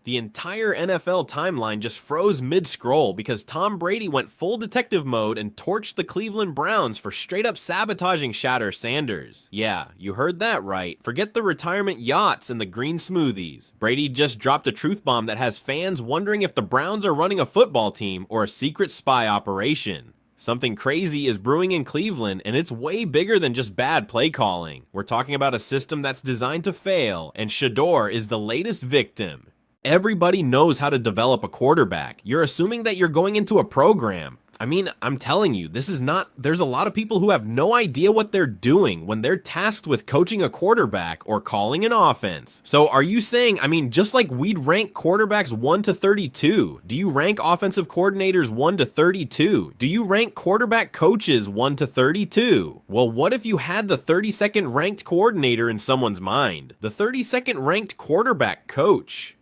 The entire NFL timeline just froze mid-scroll because Tom Brady went full detective mode and torched the Cleveland Browns for straight up sabotaging Shedeur Sanders. Yeah, you heard that right. Forget the retirement yachts and the green smoothies. Brady just dropped a truth bomb that has fans wondering if the Browns are running a football team or a secret spy operation. Something crazy is brewing in Cleveland, and it's way bigger than just bad play calling. We're talking about a system that's designed to fail, and Shedeur is the latest victim. Everybody knows how to develop a quarterback. You're assuming that you're going into a program. I mean, I'm telling you, there's a lot of people who have no idea what they're doing when they're tasked with coaching a quarterback or calling an offense. So are you saying, just like we'd rank quarterbacks 1 to 32, do you rank offensive coordinators 1 to 32? Do you rank quarterback coaches 1 to 32? Well, what if you had the 32nd ranked coordinator in someone's mind? The 32nd ranked quarterback coach?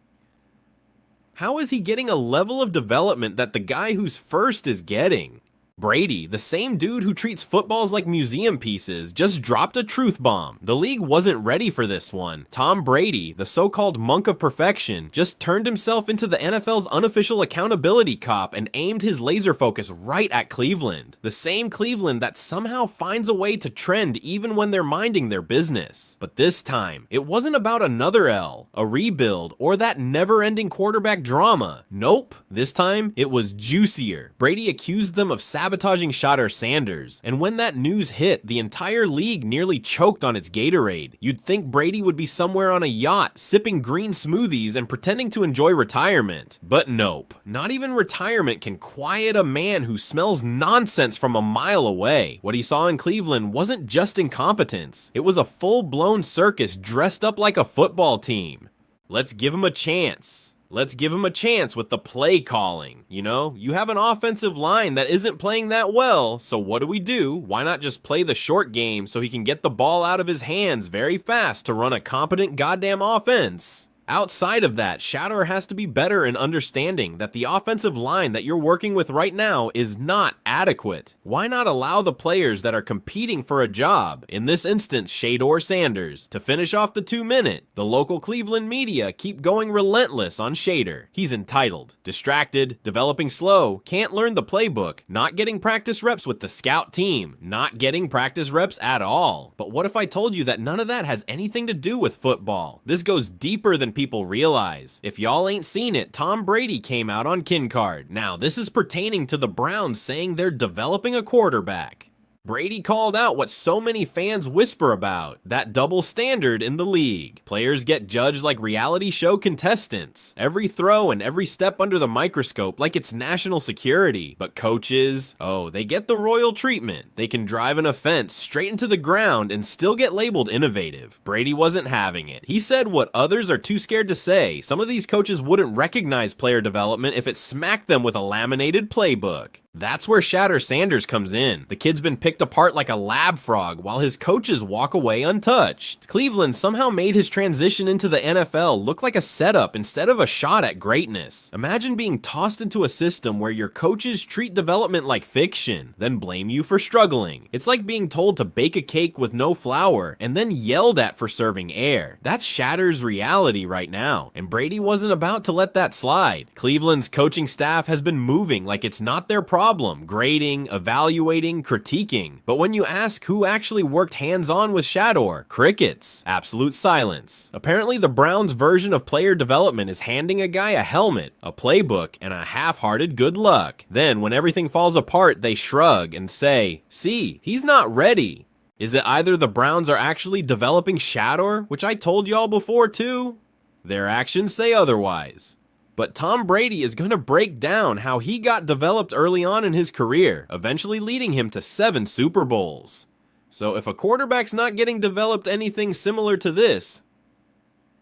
How is he getting a level of development that the guy who's first is getting? Brady, the same dude who treats footballs like museum pieces, just dropped a truth bomb. The league wasn't ready for this one. Tom Brady, the so-called monk of perfection, just turned himself into the NFL's unofficial accountability cop and aimed his laser focus right at Cleveland. The same Cleveland that somehow finds a way to trend even when they're minding their business. But this time, it wasn't about another L, a rebuild, or that never-ending quarterback drama. Nope. This time, it was juicier. Brady accused them of sabotaging Shedeur Sanders, and when that news hit, the entire league nearly choked on its Gatorade. You'd think Brady would be somewhere on a yacht, sipping green smoothies and pretending to enjoy retirement. But nope. Not even retirement can quiet a man who smells nonsense from a mile away. What he saw in Cleveland wasn't just incompetence. It was a full-blown circus dressed up like a football team. Let's give him a chance. Let's give him a chance with the play calling. You have an offensive line that isn't playing that well, so what do? Why not just play the short game so he can get the ball out of his hands very fast to run a competent goddamn offense? Outside of that, Shedeur has to be better in understanding that the offensive line that you're working with right now is not adequate. Why not allow the players that are competing for a job, in this instance Shedeur Sanders, to finish off the 2-minute? The local Cleveland media keep going relentless on Shedeur. He's entitled, distracted, developing slow, can't learn the playbook, not getting practice reps with the scout team, not getting practice reps at all. But what if I told you that none of that has anything to do with football? This goes deeper than people realize. If y'all ain't seen it, Tom Brady came out on KinCard. Now, this is pertaining to the Browns saying they're developing a quarterback. Brady called out what so many fans whisper about, that double standard in the league. Players get judged like reality show contestants. Every throw and every step under the microscope like it's national security. But coaches, they get the royal treatment. They can drive an offense straight into the ground and still get labeled innovative. Brady wasn't having it. He said what others are too scared to say. Some of these coaches wouldn't recognize player development if it smacked them with a laminated playbook. That's where Shedeur Sanders comes in. The kid's been picked apart like a lab frog while his coaches walk away untouched. Cleveland somehow made his transition into the NFL look like a setup instead of a shot at greatness. Imagine being tossed into a system where your coaches treat development like fiction, then blame you for struggling. It's like being told to bake a cake with no flour and then yelled at for serving air. That's Shedeur's reality right now, and Brady wasn't about to let that slide. Cleveland's coaching staff has been moving like it's not their problem, grading, evaluating, critiquing. But when you ask who actually worked hands-on with Shedeur, crickets, absolute silence. Apparently the Browns' version of player development is handing a guy a helmet, a playbook, and a half-hearted good luck. Then when everything falls apart, they shrug and say, "See, he's not ready." Is it either the Browns are actually developing Shedeur, which I told y'all before too? Their actions say otherwise. But Tom Brady is going to break down how he got developed early on in his career, eventually leading him to 7 Super Bowls. So if a quarterback's not getting developed anything similar to this,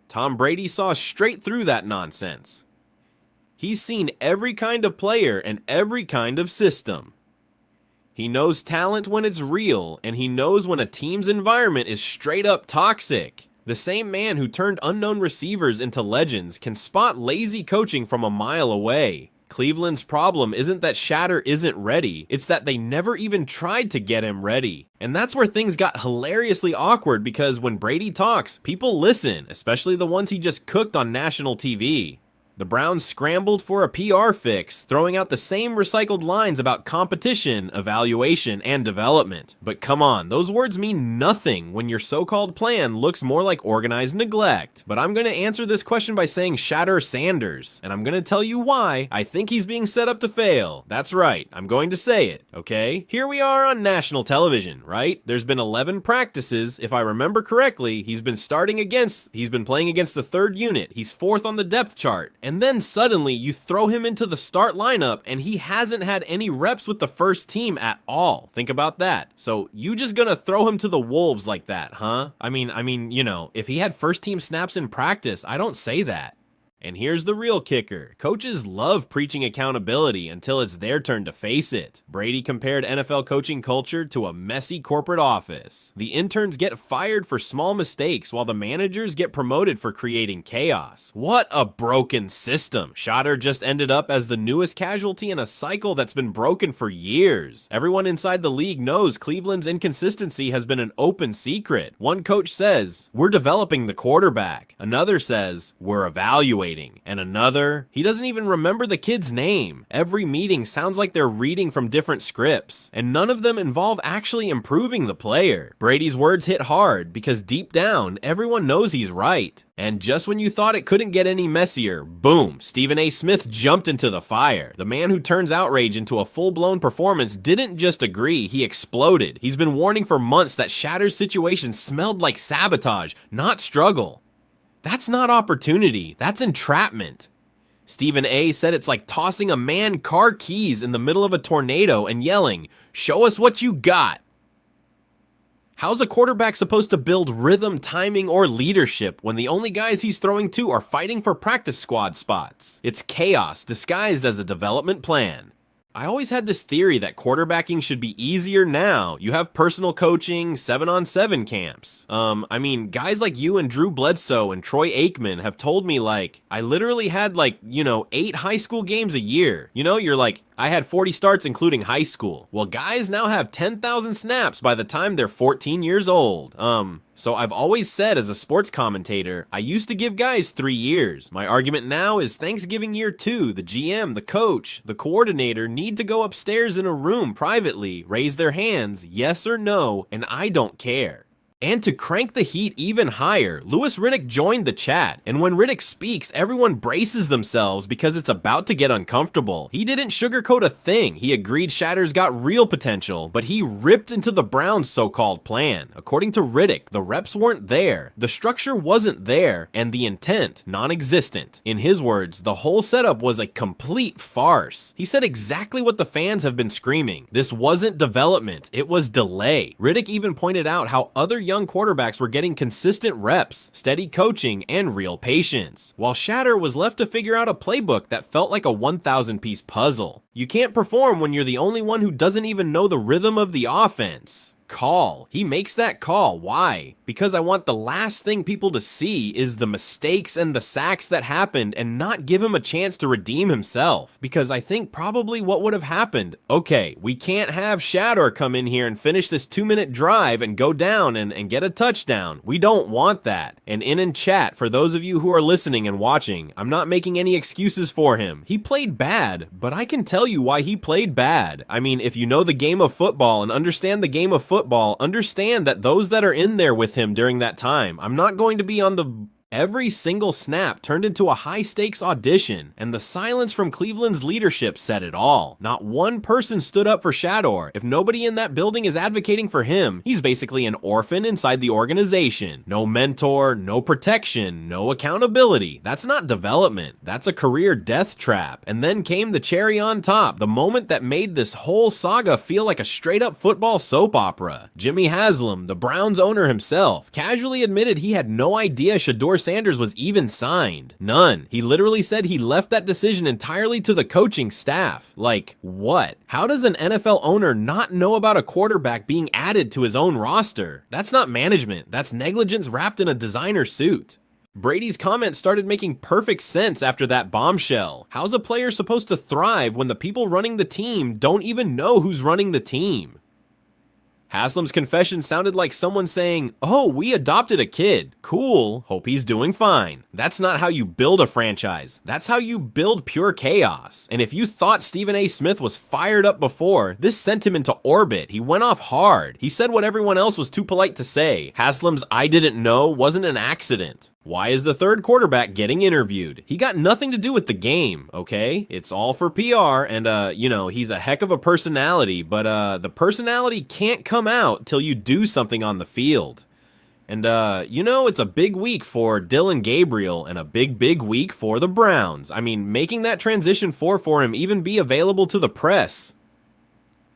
Tom Brady saw straight through that nonsense. He's seen every kind of player and every kind of system. He knows talent when it's real, and he knows when a team's environment is straight up toxic. The same man who turned unknown receivers into legends can spot lazy coaching from a mile away. Cleveland's problem isn't that Shedeur isn't ready, it's that they never even tried to get him ready. And that's where things got hilariously awkward because when Brady talks, people listen, especially the ones he just cooked on national TV. The Browns scrambled for a PR fix, throwing out the same recycled lines about competition, evaluation, and development. But come on, those words mean nothing when your so-called plan looks more like organized neglect. But I'm going to answer this question by saying Shedeur Sanders, and I'm going to tell you why I think he's being set up to fail. That's right, I'm going to say it, okay? Here we are on national television, right? There's been 11 practices. If I remember correctly, he's been playing against the third unit. He's fourth on the depth chart. And then suddenly you throw him into the start lineup and he hasn't had any reps with the first team at all. Think about that. So you just gonna throw him to the wolves like that, huh? I mean, you know, if he had first team snaps in practice, I don't say that. And here's the real kicker. Coaches love preaching accountability until it's their turn to face it. Brady compared NFL coaching culture to a messy corporate office. The interns get fired for small mistakes while the managers get promoted for creating chaos. What a broken system. Shedeur just ended up as the newest casualty in a cycle that's been broken for years. Everyone inside the league knows Cleveland's inconsistency has been an open secret. One coach says, "We're developing the quarterback." Another says, "We're evaluating." And another, he doesn't even remember the kid's name. Every meeting sounds like they're reading from different scripts, and none of them involve actually improving the player. Brady's words hit hard because deep down, everyone knows he's right. And just when you thought it couldn't get any messier, boom, Stephen A. Smith jumped into the fire. The man who turns outrage into a full-blown performance didn't just agree, he exploded. He's been warning for months that Shedeur's situation smelled like sabotage, not struggle. That's not opportunity, that's entrapment. Stephen A. said it's like tossing a man car keys in the middle of a tornado and yelling, "Show us what you got." How's a quarterback supposed to build rhythm, timing, or leadership when the only guys he's throwing to are fighting for practice squad spots? It's chaos disguised as a development plan. I always had this theory that quarterbacking should be easier now. You have personal coaching, 7-on-7 camps. Guys like you and Drew Bledsoe and Troy Aikman have told me, I literally had 8 high school games a year. You're like, I had 40 starts including high school. Well, guys now have 10,000 snaps by the time they're 14 years old. So I've always said as a sports commentator, I used to give guys 3 years. My argument now is Thanksgiving year 2, the GM, the coach, the coordinator need to go upstairs in a room privately, raise their hands, yes or no, and I don't care. And to crank the heat even higher, Louis Riddick joined the chat, and when Riddick speaks, everyone braces themselves because it's about to get uncomfortable. He didn't sugarcoat a thing. He agreed Shedeur's got real potential, but he ripped into the Browns' so-called plan. According to Riddick, the reps weren't there, the structure wasn't there, and the intent non-existent. In his words, the whole setup was a complete farce. He said exactly what the fans have been screaming. This wasn't development, it was delay. Riddick even pointed out how other young quarterbacks were getting consistent reps, steady coaching, and real patience, while Shedeur was left to figure out a playbook that felt like a 1,000-piece puzzle. You can't perform when you're the only one who doesn't even know the rhythm of the offense. Call. He makes that call. Why? Because I want the last thing people to see is the mistakes and the sacks that happened and not give him a chance to redeem himself. Because I think probably what would have happened, okay, we can't have Shedeur come in here and finish this 2-minute drive and go down and get a touchdown. We don't want that. And in chat, for those of you who are listening and watching, I'm not making any excuses for him. He played bad, but I can tell you why he played bad. I mean, if you know the game of football and understand the game of football, understand that those that are in there with him during that time, I'm not going to be on the Every single snap turned into a high-stakes audition, and the silence from Cleveland's leadership said it all. Not one person stood up for Shedeur. If nobody in that building is advocating for him, he's basically an orphan inside the organization. No mentor, no protection, no accountability. That's not development. That's a career death trap. And then came the cherry on top, the moment that made this whole saga feel like a straight-up football soap opera. Jimmy Haslam, the Browns owner himself, casually admitted he had no idea Shedeur Sanders was even signed. None. He literally said he left that decision entirely to the coaching staff. Like, what? How does an NFL owner not know about a quarterback being added to his own roster? That's not management. That's negligence wrapped in a designer suit. Brady's comments started making perfect sense after that bombshell. How's a player supposed to thrive when the people running the team don't even know who's running the team? Haslam's confession sounded like someone saying, "Oh, we adopted a kid. Cool. Hope he's doing fine." That's not how you build a franchise. That's how you build pure chaos. And if you thought Stephen A. Smith was fired up before, this sent him into orbit. He went off hard. He said what everyone else was too polite to say. Haslam's "I didn't know" wasn't an accident. Why is the third quarterback getting interviewed? He got nothing to do with the game, okay? It's all for PR, and, he's a heck of a personality, but, the personality can't come out till you do something on the field. And, it's a big week for Dylan Gabriel and a big week for the Browns. I mean, making that transition for him even be available to the press.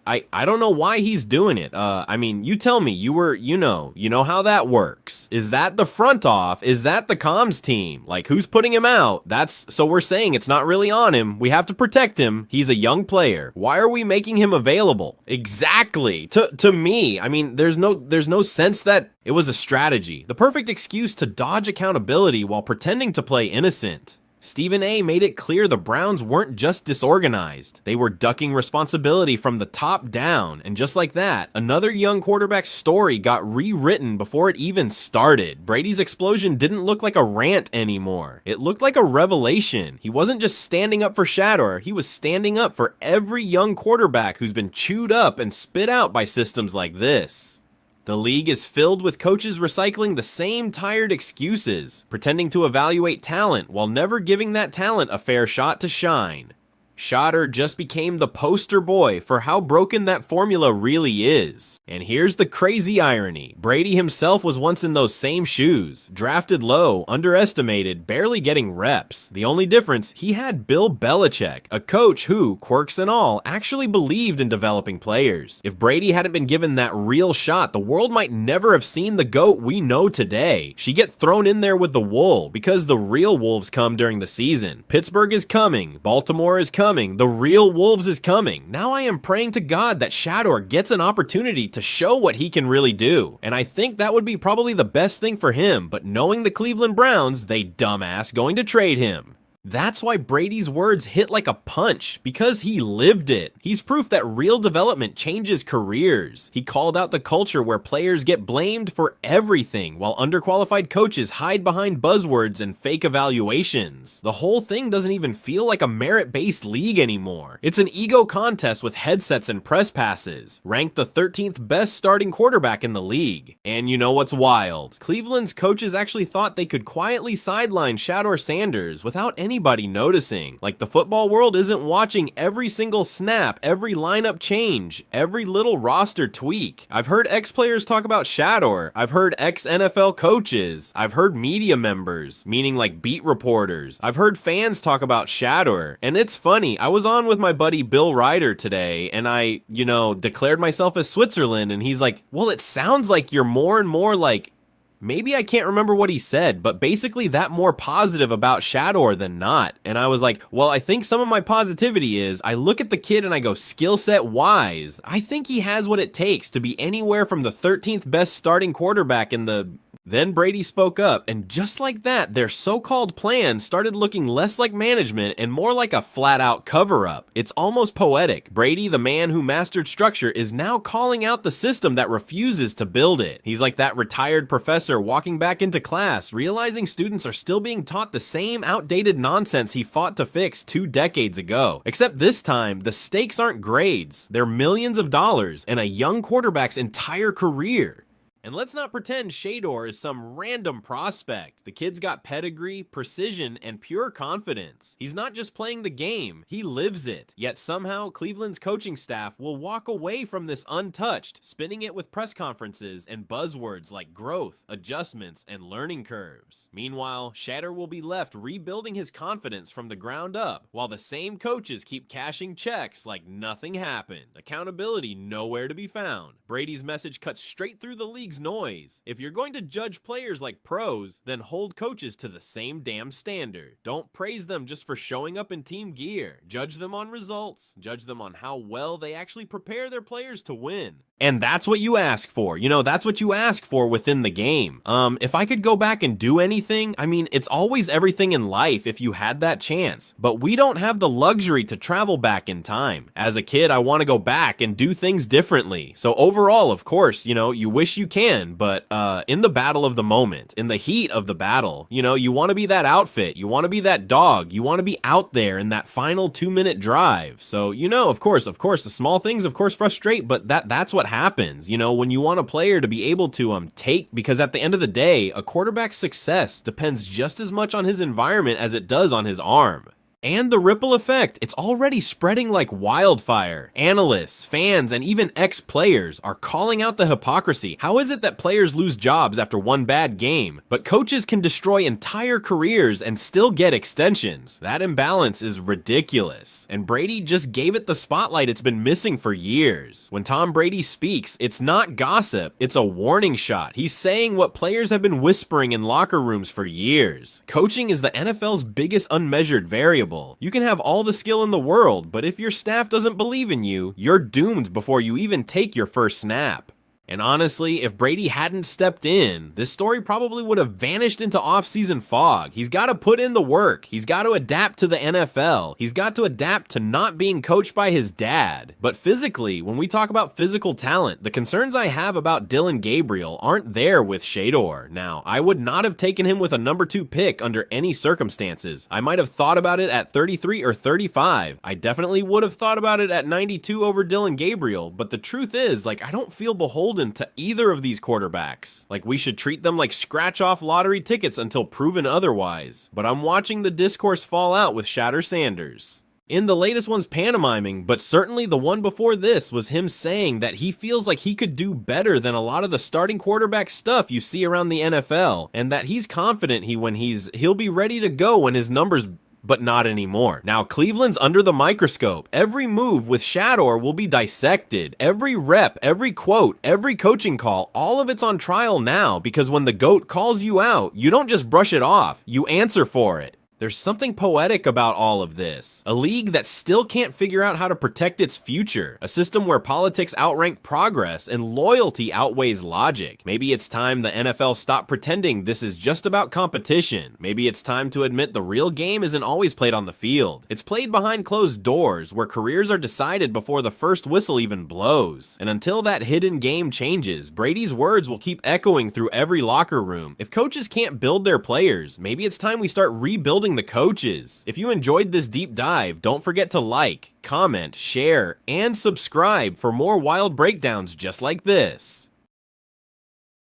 I don't know why he's doing it. You tell me, you know how that works. Is that the front off? Is that the comms team? Like, who's putting him out? So we're saying it's not really on him. We have to protect him. He's a young player. Why are we making him available? Exactly. To me, there's no sense that it was a strategy. The perfect excuse to dodge accountability while pretending to play innocent. Stephen A. made it clear the Browns weren't just disorganized. They were ducking responsibility from the top down, and just like that, another young quarterback's story got rewritten before it even started. Brady's explosion didn't look like a rant anymore. It looked like a revelation. He wasn't just standing up for Shedeur, he was standing up for every young quarterback who's been chewed up and spit out by systems like this. The league is filled with coaches recycling the same tired excuses, pretending to evaluate talent while never giving that talent a fair shot to shine. Shedeur just became the poster boy for how broken that formula really is. And here's the crazy irony. Brady himself was once in those same shoes. Drafted low, underestimated, barely getting reps. The only difference, he had Bill Belichick, a coach who, quirks and all, actually believed in developing players. If Brady hadn't been given that real shot, the world might never have seen the GOAT we know today. She'd get thrown in there with the wool, because the real wolves come during the season. Pittsburgh is coming. Baltimore is coming. The real Wolves is coming. Now I am praying to God that Shedeur gets an opportunity to show what he can really do. And I think that would be probably the best thing for him, but knowing the Cleveland Browns, they dumbass going to trade him. That's why Brady's words hit like a punch, because he lived it. He's proof that real development changes careers. He called out the culture where players get blamed for everything, while underqualified coaches hide behind buzzwords and fake evaluations. The whole thing doesn't even feel like a merit-based league anymore. It's an ego contest with headsets and press passes, ranked the 13th best starting quarterback in the league. And you know what's wild? Cleveland's coaches actually thought they could quietly sideline Shedeur Sanders without anybody noticing. Like the football world isn't watching every single snap, every lineup change, every little roster tweak. I've heard ex-players talk about Shedeur. I've heard ex-NFL coaches. I've heard media members, meaning like beat reporters. I've heard fans talk about Shedeur. And it's funny, I was on with my buddy Bill Ryder today, and I, declared myself as Switzerland, and he's like, well, it sounds like you're more and more like, maybe I can't remember what he said, but basically that more positive about Shedeur than not. And I was like, well, I think some of my positivity is I look at the kid and I go, skill set wise, I think he has what it takes to be anywhere from the 13th best starting quarterback in the... Then Brady spoke up, and just like that, their so-called plan started looking less like management and more like a flat-out cover-up. It's almost poetic. Brady, the man who mastered structure, is now calling out the system that refuses to build it. He's like that retired professor walking back into class, realizing students are still being taught the same outdated nonsense he fought to fix 2 decades ago. Except this time, the stakes aren't grades. They're millions of dollars and a young quarterback's entire career. And let's not pretend Shedeur is some random prospect. The kid's got pedigree, precision, and pure confidence. He's not just playing the game, he lives it. Yet somehow, Cleveland's coaching staff will walk away from this untouched, spinning it with press conferences and buzzwords like growth, adjustments, and learning curves. Meanwhile, Shedeur will be left rebuilding his confidence from the ground up, while the same coaches keep cashing checks like nothing happened. Accountability nowhere to be found. Brady's message cuts straight through the league's league's noise. If you're going to judge players like pros, then hold coaches to the same damn standard. Don't praise them just for showing up in team gear. Judge them on results. Judge them on how well they actually prepare their players to win. And that's what you ask for. You know, that's what you ask for within the game. If I could go back and do anything, I mean, it's always everything in life if you had that chance. But we don't have the luxury to travel back in time. As a kid, I want to go back and do things differently. So overall, of course, you know, you wish you can, but in the battle of the moment, in the heat of the battle, you know, you want to be that outfit. You want to be that dog. You want to be out there in that final 2-minute drive. So, you know, of course, the small things, of course, frustrate, but that's what happens, you know, when you want a player to be able to take, because at the end of the day, a quarterback's success depends just as much on his environment as it does on his arm. And the ripple effect, it's already spreading like wildfire. Analysts, fans, and even ex-players are calling out the hypocrisy. How is it that players lose jobs after one bad game, but coaches can destroy entire careers and still get extensions? That imbalance is ridiculous. And Brady just gave it the spotlight it's been missing for years. When Tom Brady speaks, it's not gossip, it's a warning shot. He's saying what players have been whispering in locker rooms for years. Coaching is the NFL's biggest unmeasured variable. You can have all the skill in the world, but if your staff doesn't believe in you, you're doomed before you even take your first snap. And honestly, if Brady hadn't stepped in, this story probably would have vanished into off-season fog. He's got to put in the work. He's got to adapt to the NFL. He's got to adapt to not being coached by his dad. But physically, when we talk about physical talent, the concerns I have about Dillon Gabriel aren't there with Shedeur. Now, I would not have taken him with a number 2 pick under any circumstances. I might have thought about it at 33 or 35. I definitely would have thought about it at 92 over Dillon Gabriel, but the truth is, like, I don't feel beholden to either of these quarterbacks. Like, we should treat them like scratch-off lottery tickets until proven otherwise. But I'm watching the discourse fall out with Shedeur Sanders. In the latest one's pantomiming, but certainly the one before this was him saying that he feels like he could do better than a lot of the starting quarterback stuff you see around the NFL, and that he's confident he'll be ready to go when his numbers, but not anymore. Now, Cleveland's under the microscope. Every move with Shedeur will be dissected. Every rep, every quote, every coaching call, all of it's on trial now, because when the GOAT calls you out, you don't just brush it off, you answer for it. There's something poetic about all of this. A league that still can't figure out how to protect its future. A system where politics outrank progress and loyalty outweighs logic. Maybe it's time the NFL stop pretending this is just about competition. Maybe it's time to admit the real game isn't always played on the field. It's played behind closed doors, where careers are decided before the first whistle even blows. And until that hidden game changes, Brady's words will keep echoing through every locker room. If coaches can't build their players, maybe it's time we start rebuilding the coaches. If you enjoyed this deep dive, don't forget to like, comment, share, and subscribe for more wild breakdowns just like this.